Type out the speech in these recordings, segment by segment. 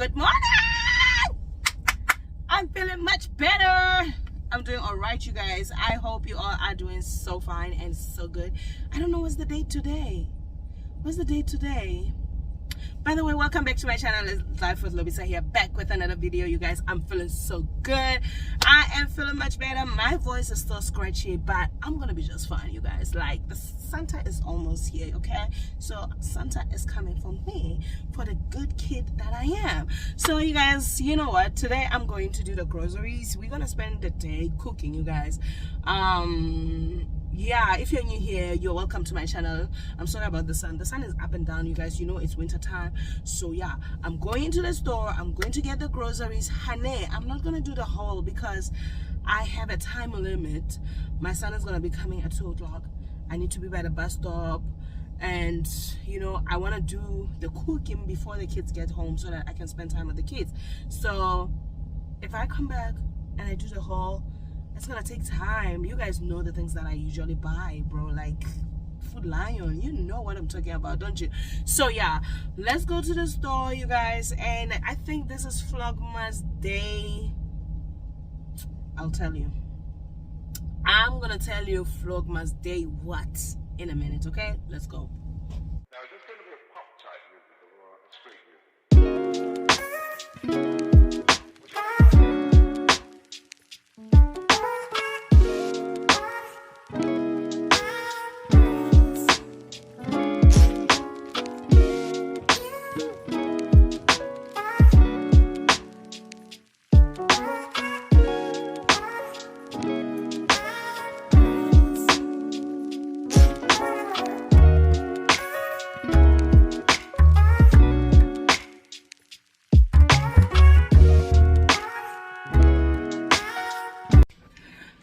Good morning. I'm feeling much better. I'm doing all right, you guys. I hope you all are doing so fine and so good. I don't know what's the date today. What's the date today? By the way, welcome back to my channel. It's Life with Lobisa here, back with another video, you guys. I'm feeling so good. I am feeling much better. My voice is still scratchy, but I'm gonna be just fine, you guys. Like, the Santa is almost here, okay? So Santa is coming for me, for the good kid that I am. So you guys, you know what? Today I'm going to do the groceries. We're gonna spend the day cooking, you guys. Yeah, if you're new here, you're welcome to my channel. I'm sorry about the sun. The sun is up and down, you guys. You know it's winter time. So yeah, I'm going to the store. I'm going to get the groceries. Honey, I'm not gonna do the haul because I have a time limit. My son is gonna be coming at 2 o'clock. I need to be by the bus stop, and you know, I want to do the cooking before the kids get home so that I can spend time with the kids. So if I come back and I do the haul, it's gonna take time. You guys know the things that I usually buy, bro, like Food Lion. You know what I'm talking about, don't you? So yeah, let's go to the store, you guys. And I think this is Vlogmas Day. I'll tell you. I'm gonna tell you Vlogmas Day what in a minute, okay? Let's go. Now, is this going to be a pop type music or a street music?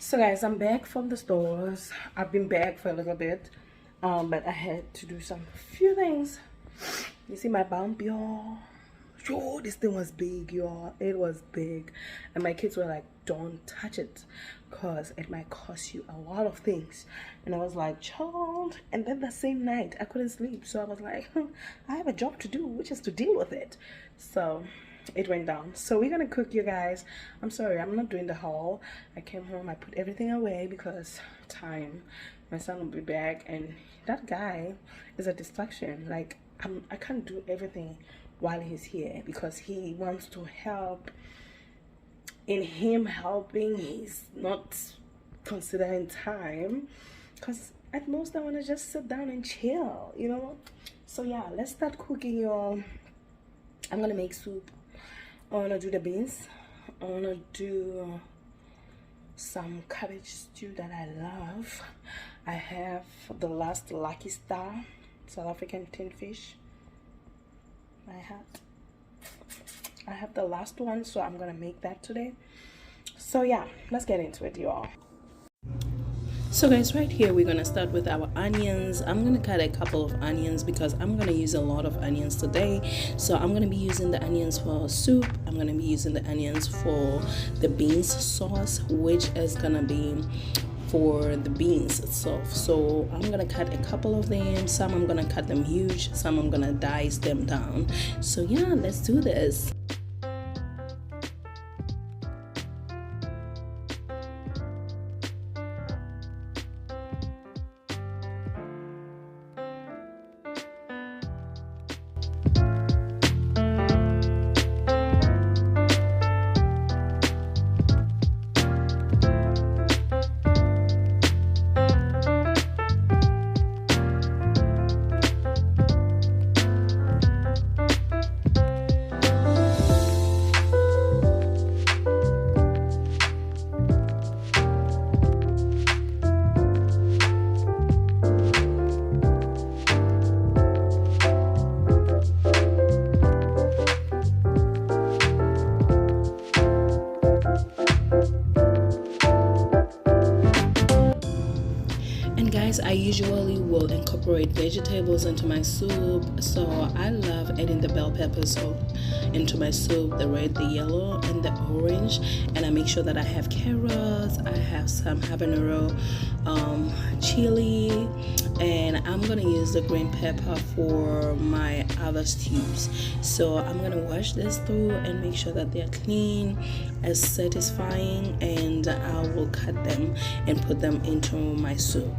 So guys, I'm back from the stores. I've been back for a little bit, but I had to do some few things. You see my bump, y'all? Yo, this thing was big, y'all. It was big, and my kids were like, don't touch it because it might cost you a lot of things. And I was like, child. And then the same night I couldn't sleep, so I was like, I have a job to do, which is to deal with it. So it went down. So we're gonna cook, you guys. I'm sorry, I'm not doing the haul. I came home, I put everything away because time. My son will be back, and that guy is a distraction. Like, I can't do everything while he's here because he wants to help. In him helping, he's not considering time, because at most I want to just sit down and chill, you know. So yeah, let's start cooking, y'all. I'm gonna make soup. I want to do the beans. I want to do some cabbage stew that I love. I have the last Lucky Star South African tin fish. I have the last one, so I'm gonna make that today. So yeah, let's get into it, y'all. So guys, right here we're gonna start with our onions. I'm gonna cut a couple of onions because I'm gonna use a lot of onions today. So I'm gonna be using the onions for soup. I'm gonna be using the onions for the beans sauce, which is gonna be for the beans itself. So I'm gonna cut a couple of them. Some I'm gonna cut them huge, some I'm gonna dice them down. So yeah, let's do this. incorporate vegetables into my soup. So I love adding the bell peppers into my soup, the red, the yellow, and the orange. And I make sure that I have carrots, I have some habanero chili, and I'm gonna use the green pepper for my other stews. So I'm gonna wash this through and make sure that they're clean, as satisfying, and I will cut them and put them into my soup.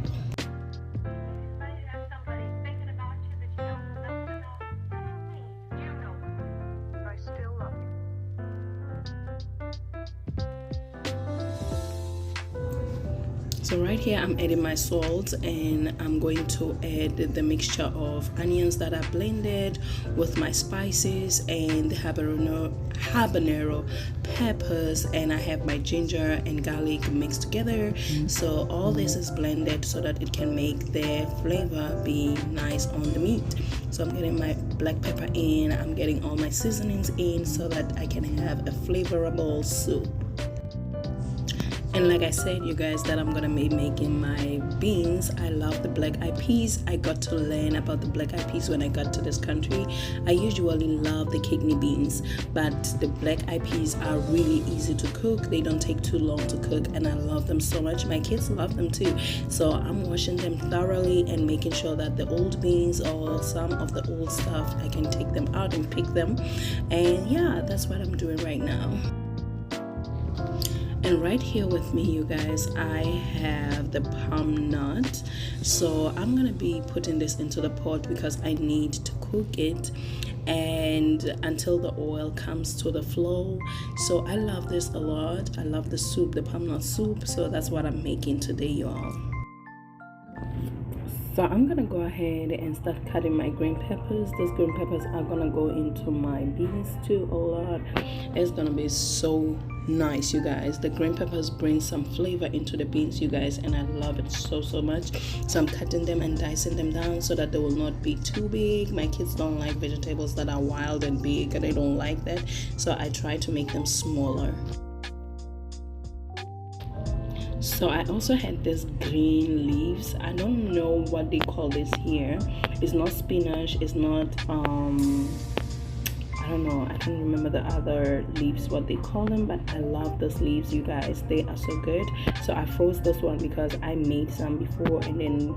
So right here I'm adding my salt, and I'm going to add the mixture of onions that I blended with my spices and the habanero peppers, and I have my ginger and garlic mixed together. So all this is blended so that it can make the flavor be nice on the meat. So I'm getting my black pepper in, I'm getting all my seasonings in so that I can have a flavorful soup. And like I said, you guys, that I'm gonna be making my beans. I love the black eyed peas. I got to learn about the black eyed peas when I got to this country. I usually love the kidney beans, but the black eyed peas are really easy to cook. They don't take too long to cook, and I love them so much. My kids love them too. So I'm washing them thoroughly and making sure that the old beans or some of the old stuff, I can take them out and pick them. And yeah, that's what I'm doing right now. And right here with me, you guys, I have the palm nut. So I'm gonna be putting this into the pot because I need to cook it and until the oil comes to the flow. So I love this a lot. I love the soup, the palm nut soup. So that's what I'm making today, y'all. So I'm gonna go ahead and start cutting my green peppers. Those green peppers are gonna go into my beans too a lot. It's gonna be so nice, you guys. The green peppers bring some flavor into the beans, you guys, and I love it so much. So I'm cutting them and dicing them down so that they will not be too big. My kids don't like vegetables that are wild and big, and they don't like that, so I try to make them smaller. So I also had this green leaves. I don't know what they call this here. It's not spinach, it's not I don't know, I can't remember the other leaves what they call them, but I love those leaves, you guys. They are so good. So I froze this one because I made some before and then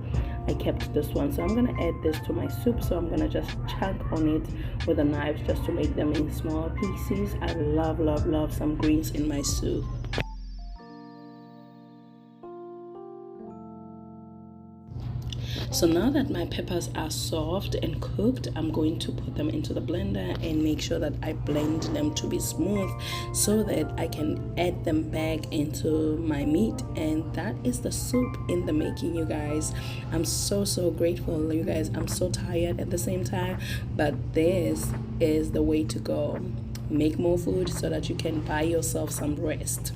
I kept this one. So I'm gonna add this to my soup. So I'm gonna just chunk on it with a knife just to make them in small pieces. I love some greens in my soup. So now that my peppers are soft and cooked, I'm going to put them into the blender and make sure that I blend them to be smooth so that I can add them back into my meat. And that is the soup in the making, you guys. I'm so grateful, you guys. I'm so tired at the same time, but this is the way to go. Make more food so that you can buy yourself some rest.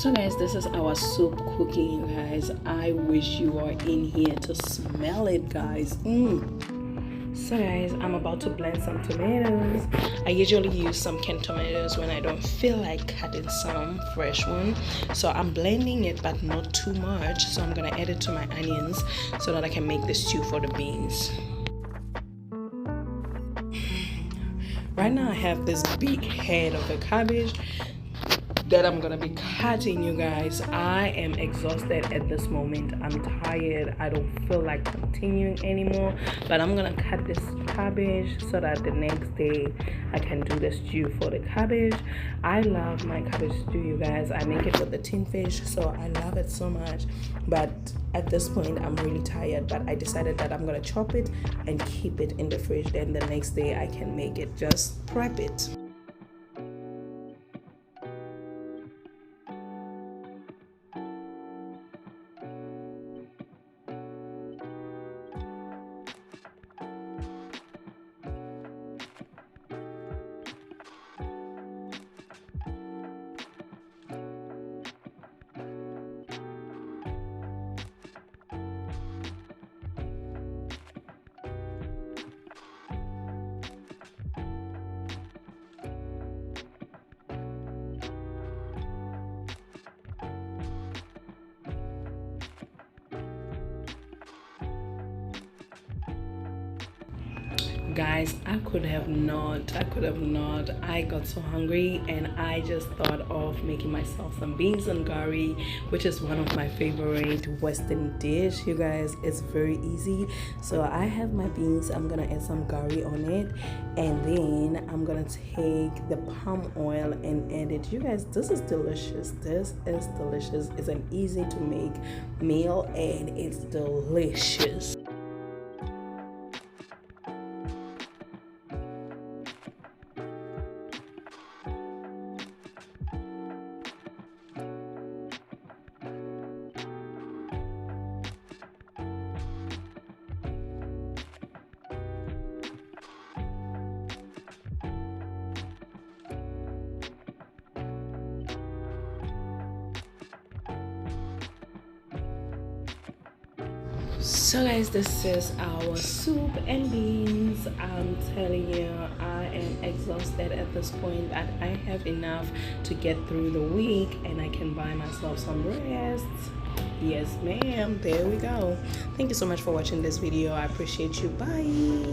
So guys, this is our soup cooking, you guys. I wish you are in here to smell it, guys. So guys, I'm about to blend some tomatoes. I usually use some canned tomatoes when I don't feel like cutting some fresh one. So I'm blending it, but not too much. So I'm gonna add it to my onions so that I can make the stew for the beans. Right now I have this big head of a cabbage that I'm gonna be cutting, you guys. I am exhausted at this moment. I'm tired. I don't feel like continuing anymore, but I'm gonna cut this cabbage so that the next day I can do the stew for the cabbage. I love my cabbage stew, you guys. I make it with the tin fish, so I love it so much, but at this point I'm really tired. But I decided that I'm gonna chop it and keep it in the fridge, then the next day I can make it. Just prep it. Guys, I could have not. I got so hungry and I just thought of making myself some beans and curry, which is one of my favorite Western dish. You guys, it's very easy. So I have my beans, I'm gonna add some curry on it, and then I'm gonna take the palm oil and add it. You guys, this is delicious. It's an easy to make meal and it's delicious. So guys, this is our soup and beans. I'm telling you, I am exhausted at this point, and I have enough to get through the week and I can buy myself some rest. Yes ma'am, there we go. Thank you so much for watching this video. I appreciate you. Bye.